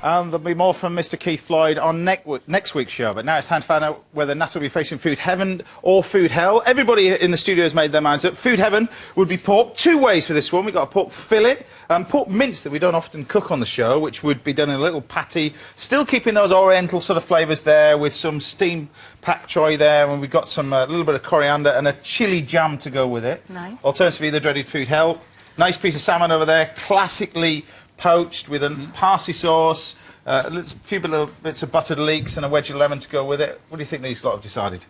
And there'll be more from Mr. Keith Floyd on next week's show. But now it's time to find out whether Natalie will be facing food heaven or food hell. Everybody in the studio has made their minds up. Food heaven would be pork. Two ways for this one. We've got a pork fillet, pork mince that we don't often cook on the show, which would be done in a little patty, still keeping those oriental sort of flavours there, with some steamed pak choy there, and we've got some a little bit of coriander and a chili jam to go with it. Nice. Alternatively, the dreaded food hell. Nice piece of salmon over there, classically poached with a parsley sauce, a few little bits of buttered leeks and a wedge of lemon to go with it. What do you think these lot have decided?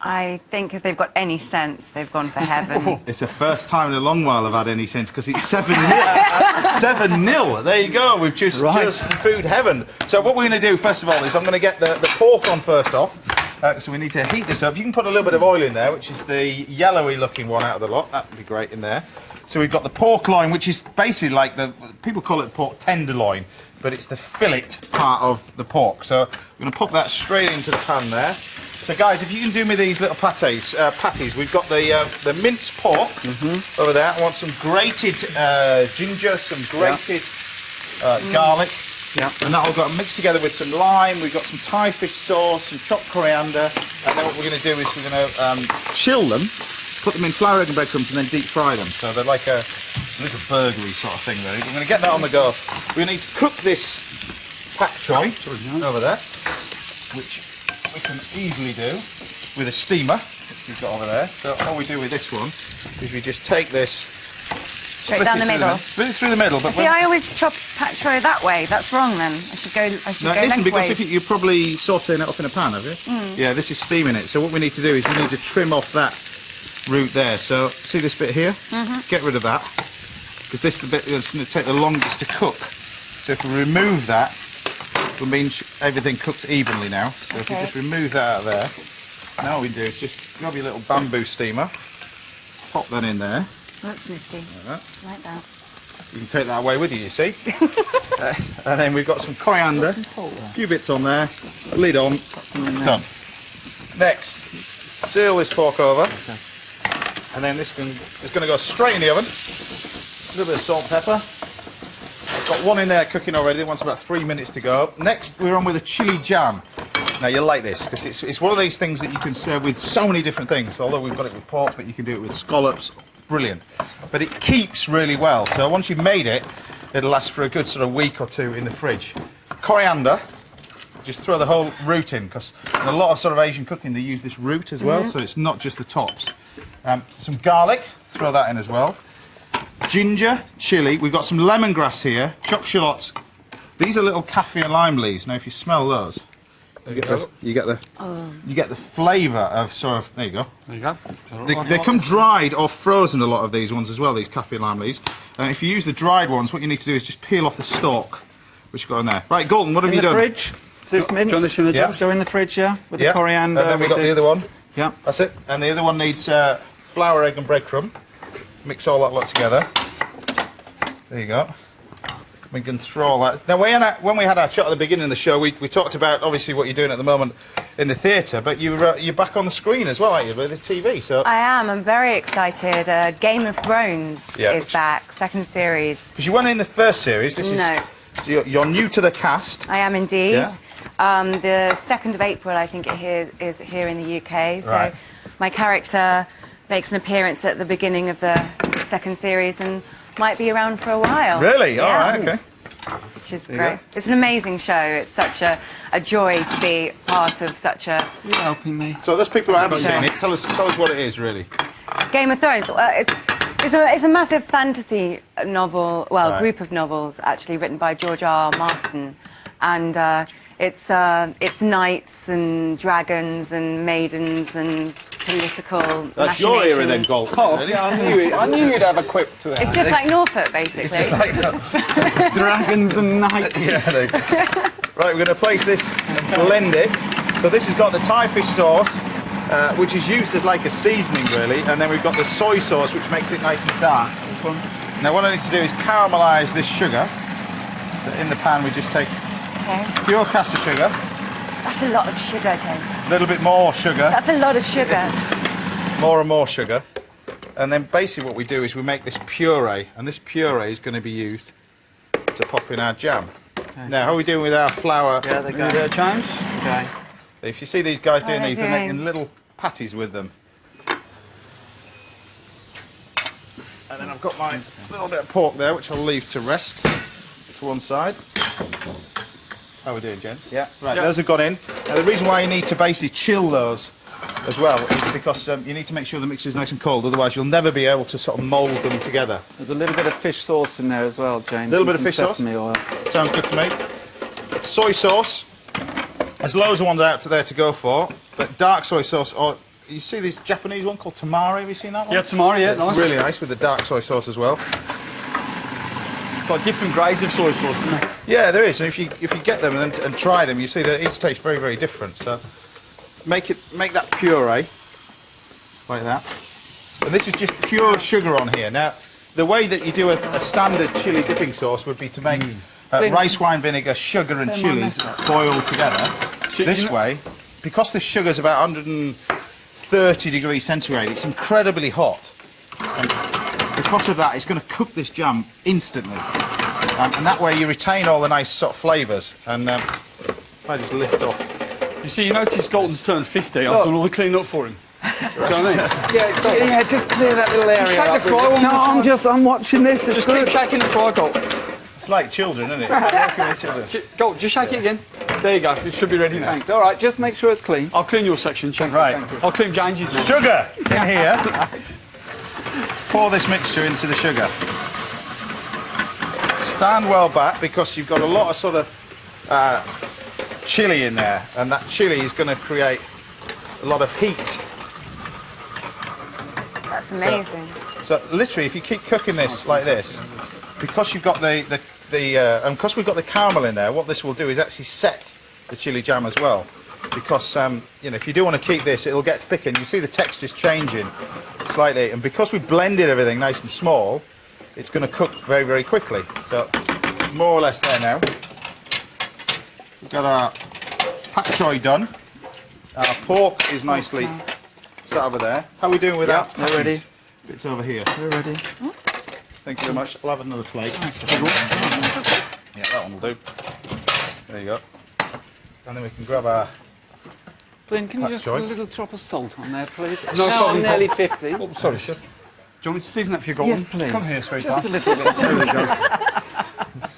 I think if they've got any sense, they've gone for heaven. It's the first time in a long while I've had any sense, because it's 7-0. 7-0. There you go. We've just food heaven. So what we're going to do, first of all, is I'm going to get the pork on first off. So we need to heat this up. You can put a little bit of oil in there, which is the yellowy looking one out of the lot. That would be great in there. So we've got the pork loin, which is basically like people call it pork tenderloin, but it's the fillet part of the pork. So we're going to pop that straight into the pan there. So guys, if you can do me these little patties, we've got the minced pork over there. I want some grated ginger, some grated garlic. Yeah. And that all got mixed together with some lime. We've got some Thai fish sauce, some chopped coriander, and then what we're going to do is we're going to chill them, put them in flour, egg and breadcrumbs, and then deep fry them. So they're like a little burgery sort of thing, really. We're going to get that on the go. We need to cook this pak choy over there, which we can easily do with a steamer, which we've got over there. So all we do with this one is we just take this, Straight down the middle. Split it through the middle. But see, I always chop pak choy that way. That's wroong then. I should go listen, because if you're probably sautéing it up in a pan, have you? Yeah, this is steaming it. So what we need to do is we need to trim off that root there. So see this bit here? Get rid of that, because this is the bit that's going to take the longest to cook. So if we remove that, it will mean everything cooks evenly now. So if you just remove that out of there, now what we do is just grab your little bamboo steamer, pop that in there. That's nifty. Like that. You can take that away with you, you see. And then we've got some coriander, a few bits on there, lid on, done. Next, seal this pork over, and then this is going to go straight in the oven. A little bit of salt and pepper. I've got one in there cooking already, the one's about 3 minutes to go. Next, we're on with a chili jam. Now, you'll like this, because it's one of these things that you can serve with so many different things, although we've got it with pork, but you can do it with scallops. Brilliant. But it keeps really well, so once you've made it, it'll last for a good sort of week or two in the fridge. Coriander, just throw the whole root in, because in a lot of sort of Asian cooking they use this root as well, so it's not just the tops. Some garlic, throw that in as well. Ginger, chilli, we've got some lemongrass here, chopped shallots. These are little kaffir lime leaves. Now if you smell those, you get the flavour of sort of, there you go. There you go. They come dried or frozen, a lot of these ones as well, these kaffir lime leaves. And if you use the dried ones, what you need to do is just peel off the stalk, which you've got in there. Right, Golden, what have you done? In the fridge. Is this mince? Go in the fridge, with the coriander. And then we've got the other one. Yeah. That's it. And the other one needs flour, egg and breadcrumb. Mix all that lot together. There you go. We can throw all that. Now, when we had our chat at the beginning of the show, we talked about obviously what you're doing at the moment in the theatre, but you're back on the screen as well, aren't you, with the TV? So I am. I'm very excited. Game of Thrones is back, second series. Because you weren't in the first series. This is so you're new to the cast. I am indeed. Yeah. The 2nd of April, I think is here in the UK. So my character makes an appearance at the beginning of the second series and might be around for a while. Really? Yeah. All right, okay. Which is great. It's an amazing show. It's such a joy to be part of such a... You're helping me. So those people who haven't seen it, tell us what it is, really. Game of Thrones. It's a massive fantasy novel, group of novels, actually, written by George R.R. Martin. And it's knights and dragons and maidens and political That's your era then, Gold. Oh, yeah, I knew you'd have a quip to it. It's just like Norfolk, basically. It's just like dragons and knights. Right, we're going to place this and blend it. So this has got the Thai fish sauce, which is used as like a seasoning, really. And then we've got the soy sauce, which makes it nice and dark. Now what I need to do is caramelise this sugar. So in the pan we just take pure caster sugar. That's a lot of sugar, James. A little bit more sugar. That's a lot of sugar. More and more sugar. And then basically what we do is we make this puree, and this puree is going to be used to pop in our jam. Now, how are we doing with our flour? Yeah, they go there, James. Okay. If you see these guys doing these, they're doing- making little patties with them. And then I've got my little bit of pork there, which I'll leave to rest to one side. How are we doing, gents? Yeah. Right, those have gone in. Now, the reason why you need to basically chill those as well is because you need to make sure the mixture is nice and cold, otherwise you'll never be able to sort of mould them together. There's a little bit of fish sauce in there as well, James. A little bit and of fish some sauce? sesame oil. Sounds good to me. Soy sauce. There's loads of ones out there to go for, but dark soy sauce, or you see this Japanese one called tamari, have you seen that one? Yeah, tomorrow, yeah, It's nice. really nice with the dark soy sauce as well. It's like different grades of soy sauce, isn't it? Yeah, there is, and if you get them and try them, you see that each tastes very, very different. So make that puree like that. And this is just pure sugar on here. Now, the way that you do a standard chili dipping sauce would be to make rice wine vinegar, sugar and chilies boiled together. This way, because the sugar's about 130 degrees centigrade, it's incredibly hot. And because of that, it's going to cook this jam instantly. And that way you retain all the nice sort of flavours. And if I just lift off. You see, you notice Galton's turned 50. I've done all the clean up for him. Do you know what I mean? Yeah, just clear that little area. Shake the up. fry one No, more time. I'm watching this. It's Just good. keep shaking the fry, Galton. It's like children, isn't it? It's like working with children. Galton, just shake it again. There you go. It should be ready now. Thanks. All right, just make sure it's clean. I'll clean your section, Chef. Right. I'll clean James's now. Sugar in here. Pour this mixture into the sugar. Stand well back because you've got a lot of sort of chili in there, and that chili is going to create a lot of heat. That's amazing. So literally, if you keep cooking this like this, because you've got and because we've got the caramel in there, what this will do is actually set the chili jam as well. Because you know, if you do want to keep this, it'll get thicker. And you see the texture's changing slightly, and because we blended everything nice and small, it's going to cook very, very quickly. So more or less there now. We've got our pak choy done. Our pork is nicely set over there. How are we doing with that? We're ready. It's over here. We're ready. Thank you very much. I'll have another plate. Yeah, that one will do. There you go. And then we can grab our... Flynn, can you Pak just choy. put a little drop of salt on there, please? No problem. I'm nearly 50. Oh, sorry, Chef. Do you want me to season that for you, Galton? Yes, please. Come here, sweetheart. Just a little bit. There we go.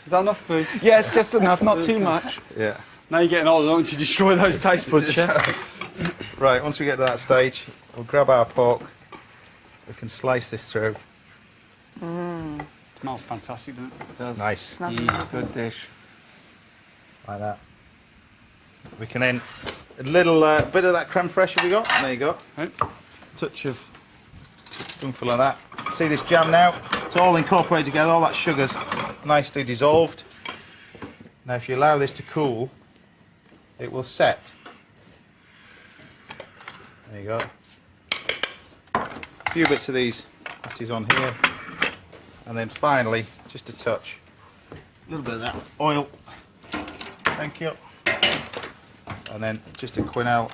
Is that enough, please? Yes, just enough, not too much. Yeah. Now you're getting old, I don't want you to destroy those taste buds, Chef. Right, once we get to that stage, we'll grab our pork. We can slice this through. Smells fantastic, doesn't it? It does. Nice. Good dish. Like that. We can then... A little bit of that creme fraiche have we got? There you go. Right. Touch of spoonful of that. See this jam now? It's all incorporated together, all that sugar's nicely dissolved. Now if you allow this to cool, it will set. There you go. A few bits of these patties on here. And then finally, just a touch. A little bit of that oil. Thank you. And then just a quenelle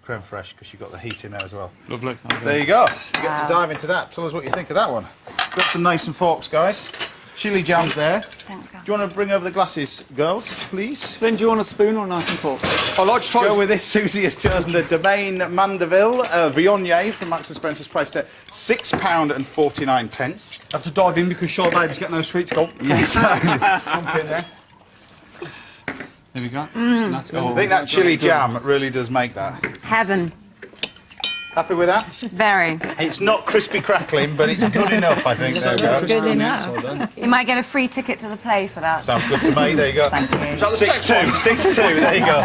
creme fraiche because you've got the heat in there as well. Lovely. There you go. You get to dive into that. Tell us what you think of that one. Got some knives and forks, guys. Chili jam's there. Thanks, guys. Do you want to bring over the glasses, girls, please? Flynn, do you want a spoon or a knife and fork? I like to try Go with this. Susie has chosen the Domaine Mandeville Viognier from Marks and Spencer's, priced at £6.49. I have to dive in because shy babies get no sweets, Galton. Yes. Jump in there. There we go. That's I think that chili jam really does make that. Heaven. Happy with that? Very. It's not crispy crackling, but it's good enough, I think. There we go. Good enough. You might get a free ticket to the play for that. Sounds good to me. There you go. Thank you. 6-2. 6-2. There you go.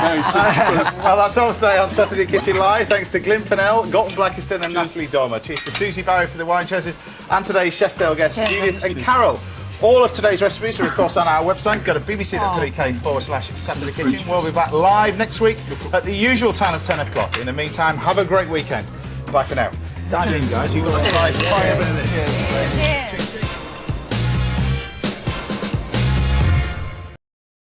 Well, that's all today on Saturday Kitchen Live. Thanks to Glyn Pennell, Galton Blackiston, and Natalie Dormer. Cheers to Susie Barry for the wine choices, and today's chef's tale guests, Judith and Carol. All of today's recipes are, of course, on our website. Go to bbc.co.uk/Saturday Kitchen. We'll be back live next week at the usual time of 10 o'clock. In the meantime, have a great weekend. Bye for now. Dive in, guys. You've got to try everything. Cheers.